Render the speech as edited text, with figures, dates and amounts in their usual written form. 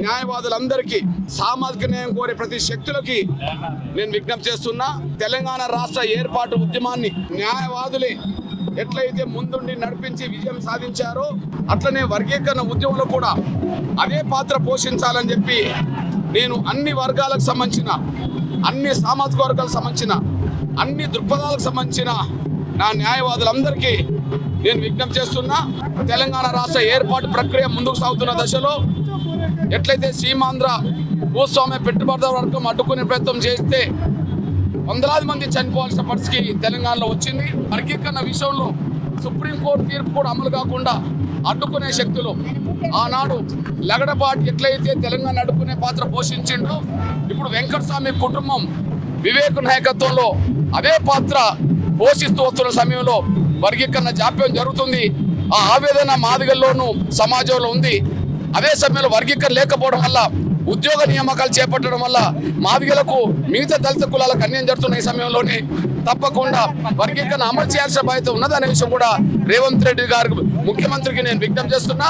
న్యాయవాదులందరికీ సామాజిక న్యాయం కోరే ప్రతి శక్తులకి నేను విజ్ఞప్తి చేస్తున్నా. తెలంగాణ రాష్ట్ర ఏర్పాటు ఉద్యమాన్ని న్యాయవాదులే ఎట్లయితే ముందుండి నడిపించి విజయం సాధించారో అట్లనే వర్గీకరణ ఉద్యమంలో కూడా అదే పాత్ర పోషించాలని చెప్పి నేను అన్ని వర్గాలకు సంబంధించిన, అన్ని సామాజిక వర్గాలకు సంబంధించిన, అన్ని దృక్పథాలకు సంబంధించిన నా న్యాయవాదులందరికీ నేను విజ్ఞప్తి చేస్తున్నా. తెలంగాణ రాష్ట్ర ఏర్పాటు ప్రక్రియ ముందుకు సాగుతున్న దశలో ఎట్లయితే సీమాంధ్ర భూస్వామ్య పెట్టుబడిదారు వర్గం అడ్డుకునే ప్రయత్నం చేస్తే వందలాది మంది చనిపోవాల్సిన పరిస్థితి తెలంగాణలో వచ్చింది. వర్గీకరణ విషయంలో సుప్రీంకోర్టు తీర్పు కూడా అమలు కాకుండా అడ్డుకునే శక్తులు ఆనాడు లగడపాటి ఎట్లయితే తెలంగాణ అడ్డుకునే పాత్ర పోషించిండో ఇప్పుడు వెంకటస్వామి కుటుంబం వివేక్ నాయకత్వంలో అదే పాత్ర పోషిస్తూ వస్తున్న సమయంలో వర్గీకరణ జాప్యం జరుగుతుంది. ఆ ఆవేదన మాదిగల్లోనూ సమాజంలో ఉంది. అదే సమయంలో వర్గీకరణ లేకపోవడం వల్ల ఉద్యోగ నియామకాలు చేపట్టడం వల్ల మాదిగలకు మిగతా దళిత కులాలకు అన్యాయం జరుగుతున్న ఈ సమయంలోనే తప్పకుండా వర్గీకరణ అమలు చేయాల్సిన బాధ్యత ఉన్నదనే విషయం కూడా రేవంత్ రెడ్డి గారు ముఖ్యమంత్రికి నేను విజ్ఞప్తి చేస్తున్నా.